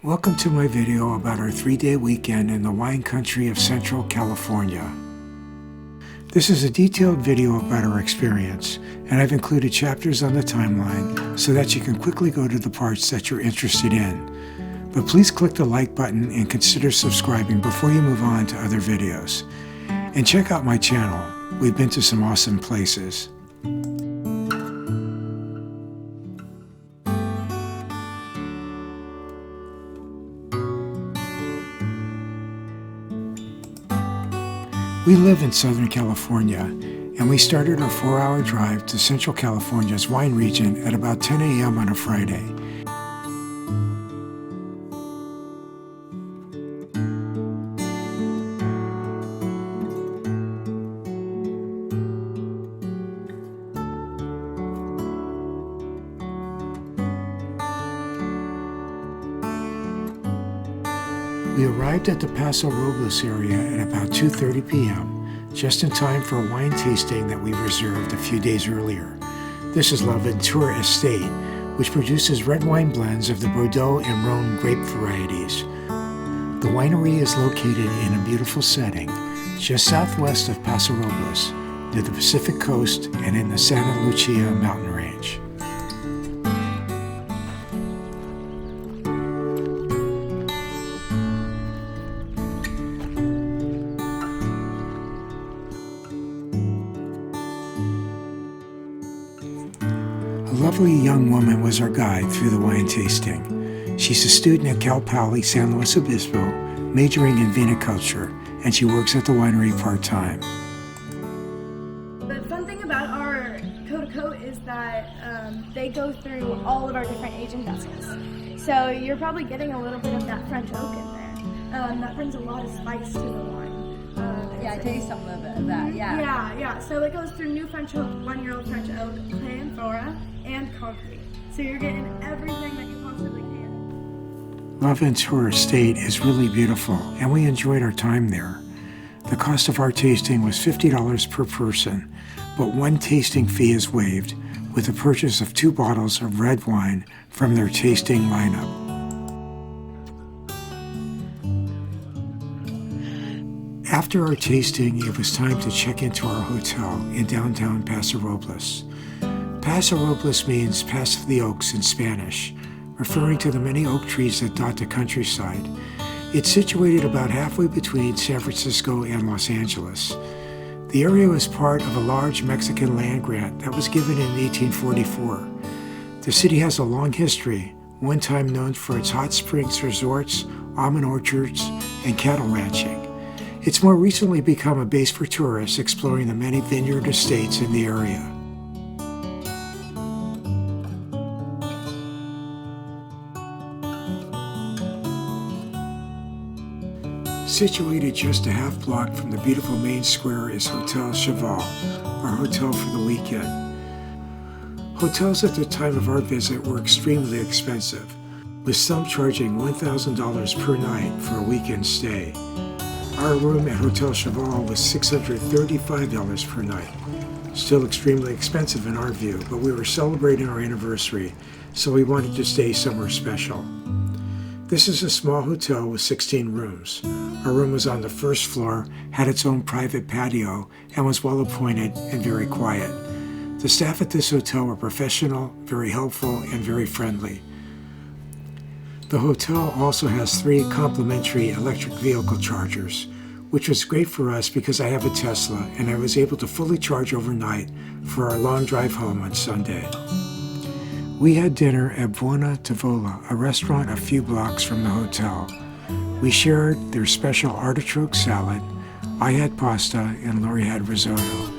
Welcome to my video about our 3-day weekend in the wine country of Central California. This is a detailed video about our experience, and I've included chapters on the timeline so that you can quickly go to the parts that you're interested in. But please click the like button and consider subscribing before you move on to other videos. And check out my channel. We've been to some awesome places. We live in Southern California, and we started our 4-hour drive to Central California's wine region at about 10 a.m. on a Friday. We arrived at the Paso Robles area at about 2:30 p.m., just in time for a wine tasting that we reserved a few days earlier. This is La Ventura Estate, which produces red wine blends of the Bordeaux and Rhone grape varieties. The winery is located in a beautiful setting, just southwest of Paso Robles, near the Pacific coast and in the Santa Lucia mountain range. A lovely young woman was our guide through the wine tasting. She's a student at Cal Poly San Luis Obispo, majoring in viniculture, and she works at the winery part-time. The fun thing about our coat-to-coat is that they go through all of our different aging vessels. So you're probably getting a little bit of that French oak in there. That brings a lot of spice to the wine. Yeah, I taste a little bit of that, yeah. Yeah. So it goes through new French oak, 1-year-old French oak, Clay and Flora, and concrete. So you're getting everything that you possibly can. La Ventura Estate is really beautiful, and we enjoyed our time there. The cost of our tasting was $50 per person, but one tasting fee is waived with the purchase of 2 bottles of red wine from their tasting lineup. After our tasting, it was time to check into our hotel in downtown Paso Robles. Paso Robles means Pass of the Oaks in Spanish, referring to the many oak trees that dot the countryside. It's situated about halfway between San Francisco and Los Angeles. The area was part of a large Mexican land grant that was given in 1844. The city has a long history, one time known for its hot springs resorts, almond orchards, and cattle ranching. It's more recently become a base for tourists exploring the many vineyard estates in the area. Situated just a half block from the beautiful main square is Hotel Cheval, our hotel for the weekend. Hotels at the time of our visit were extremely expensive, with some charging $1,000 per night for a weekend stay. Our room at Hotel Cheval was $635 per night. Still extremely expensive in our view, but we were celebrating our anniversary, so we wanted to stay somewhere special. This is a small hotel with 16 rooms. Our room was on the first floor, had its own private patio, and was well appointed and very quiet. The staff at this hotel were professional, very helpful, and very friendly. The hotel also has 3 complimentary electric vehicle chargers, which was great for us because I have a Tesla and I was able to fully charge overnight for our long drive home on Sunday. We had dinner at Buona, Tavola, a restaurant a few blocks from the hotel. We shared their special artichoke salad. I had pasta and Lori had risotto.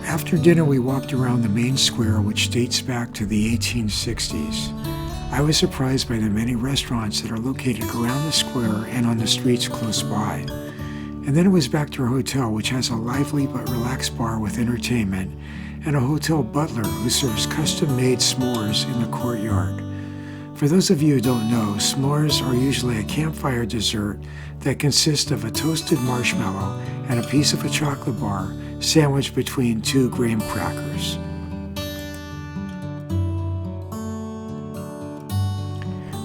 After dinner, we walked around the main square, which dates back to the 1860s. I was surprised by the many restaurants that are located around the square and on the streets close by. And then it was back to our hotel, which has a lively but relaxed bar with entertainment, and a hotel butler who serves custom-made s'mores in the courtyard. For those of you who don't know, s'mores are usually a campfire dessert that consists of a toasted marshmallow and a piece of a chocolate bar sandwiched between two graham crackers.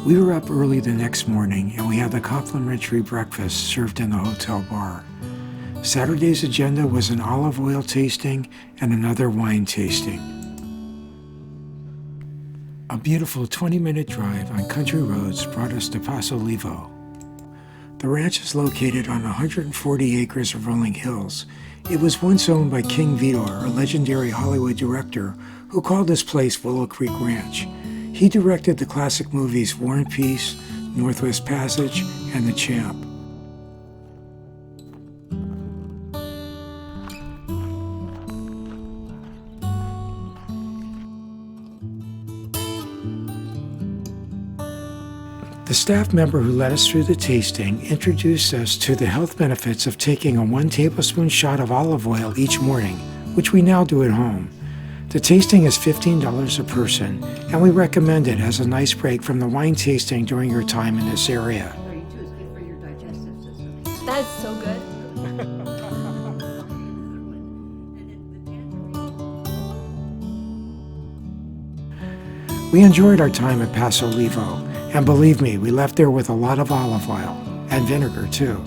We were up early the next morning and we had the complimentary breakfast served in the hotel bar. Saturday's agenda was an olive oil tasting and another wine tasting. A beautiful 20-minute drive on country roads brought us to Pasolivo. The ranch is located on 140 acres of rolling hills. It was once owned by King Vidor, a legendary Hollywood director who called this place Willow Creek Ranch. He directed the classic movies War and Peace, Northwest Passage, and The Champ. The staff member who led us through the tasting introduced us to the health benefits of taking a 1 tablespoon shot of olive oil each morning, which we now do at home. The tasting is $15 a person, and we recommend it as a nice break from the wine tasting during your time in this area. That's so good. We enjoyed our time at Pasolivo, and believe me, we left there with a lot of olive oil, and vinegar too.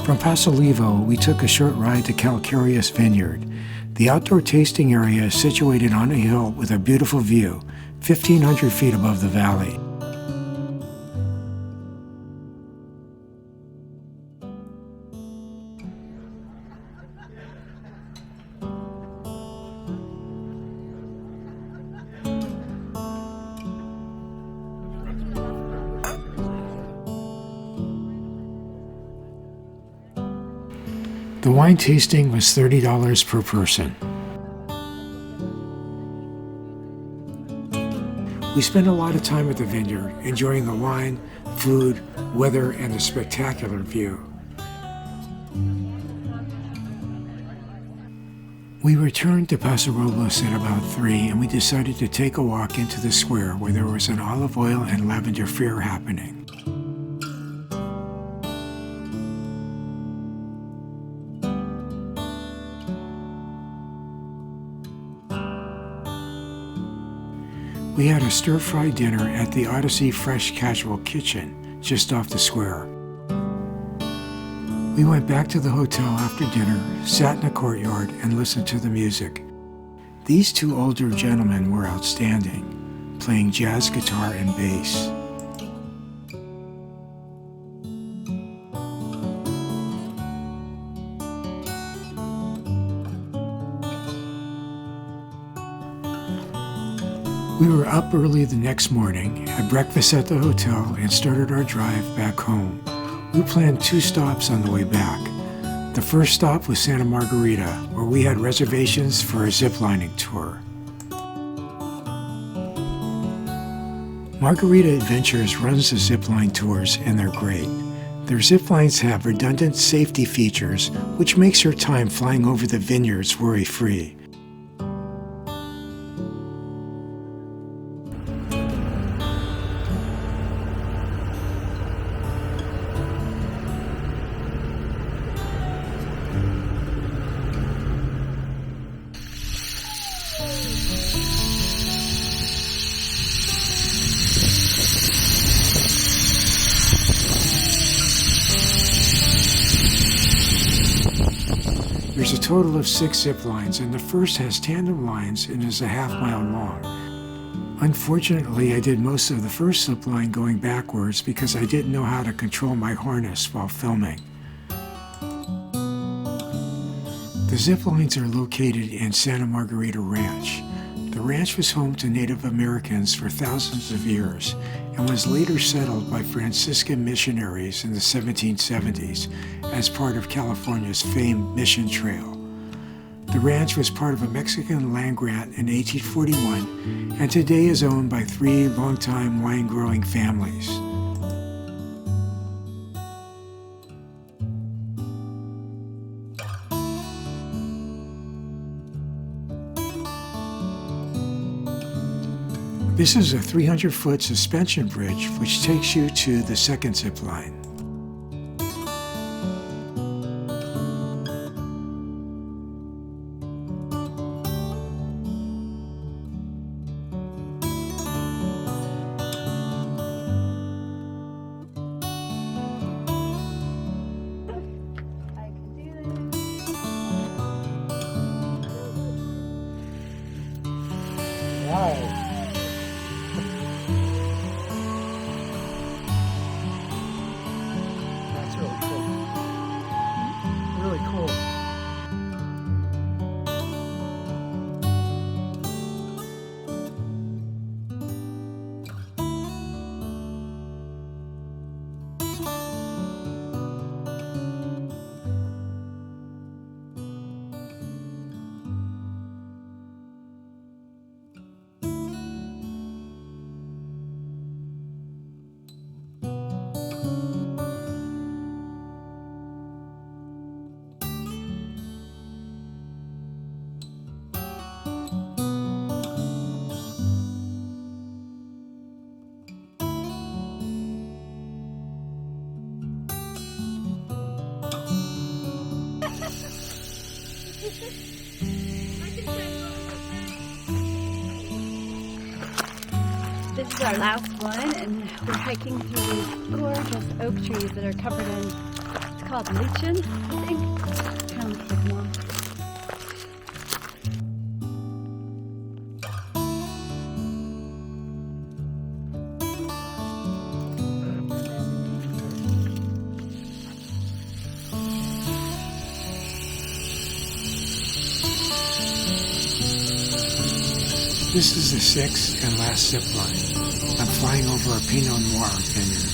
From Pasolivo, we took a short ride to Calcareous Vineyard. The outdoor tasting area is situated on a hill with a beautiful view, 1,500 feet above the valley. The wine tasting was $30 per person. We spent a lot of time at the vineyard, enjoying the wine, food, weather, and the spectacular view. We returned to Paso Robles at about 3, and we decided to take a walk into the square where there was an olive oil and lavender fair happening. We had a stir-fry dinner at the Odyssey Fresh Casual Kitchen, just off the square. We went back to the hotel after dinner, sat in the courtyard, and listened to the music. These two older gentlemen were outstanding, playing jazz guitar and bass. We were up early the next morning, had breakfast at the hotel, and started our drive back home. We planned 2 stops on the way back. The first stop was Santa Margarita, where we had reservations for a ziplining tour. Margarita Adventures runs the zipline tours, and they're great. Their ziplines have redundant safety features, which makes your time flying over the vineyards worry-free. There's a total of 6 zip lines, and the first has tandem lines and is a half-mile long. Unfortunately, I did most of the first zip line going backwards because I didn't know how to control my harness while filming. The zip lines are located in Santa Margarita Ranch. The ranch was home to Native Americans for thousands of years and was later settled by Franciscan missionaries in the 1770s as part of California's famed Mission Trail. The ranch was part of a Mexican land grant in 1841 and today is owned by 3 longtime wine-growing families. This is a 300-foot suspension bridge which takes you to the second zip line. This is our last one, and we're hiking through these gorgeous oak trees that are covered in, it's called lichen, I think. Kind of looks like moss. This is the 6th and last zip line. I'm flying over a Pinot Noir vineyard.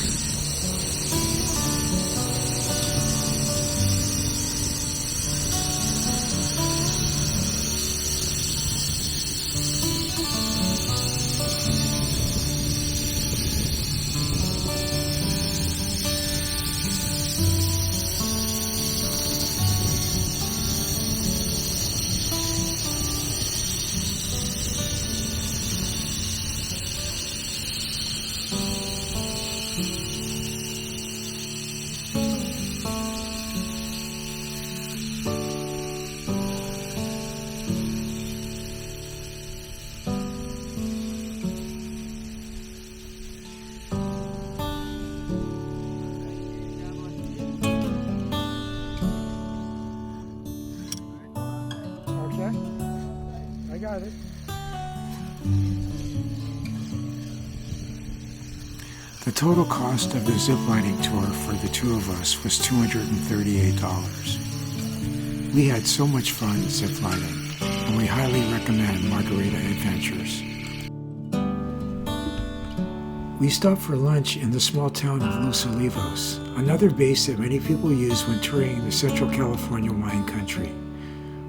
Got it. The total cost of the ziplining tour for the 2 of us was $238. We had so much fun ziplining, and we highly recommend Margarita Adventures. We stopped for lunch in the small town of Los Olivos, another base that many people use when touring the Central California wine country.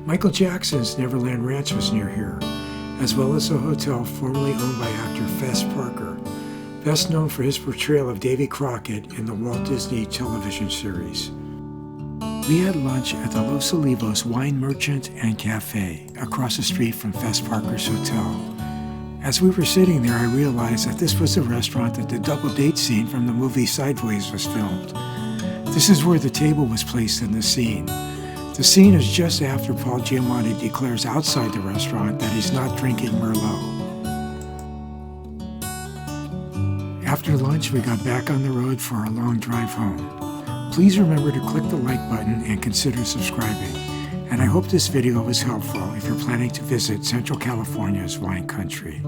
Michael Jackson's Neverland Ranch was near here, as well as a hotel formerly owned by actor Fess Parker, best known for his portrayal of Davy Crockett in the Walt Disney television series. We had lunch at the Los Olivos Wine Merchant and Cafe, across the street from Fess Parker's hotel. As we were sitting there, I realized that this was the restaurant that the double date scene from the movie Sideways was filmed. This is where the table was placed in the scene. The scene is just after Paul Giamatti declares outside the restaurant that he's not drinking Merlot. After lunch, we got back on the road for our long drive home. Please remember to click the like button and consider subscribing. And I hope this video was helpful if you're planning to visit Central California's wine country.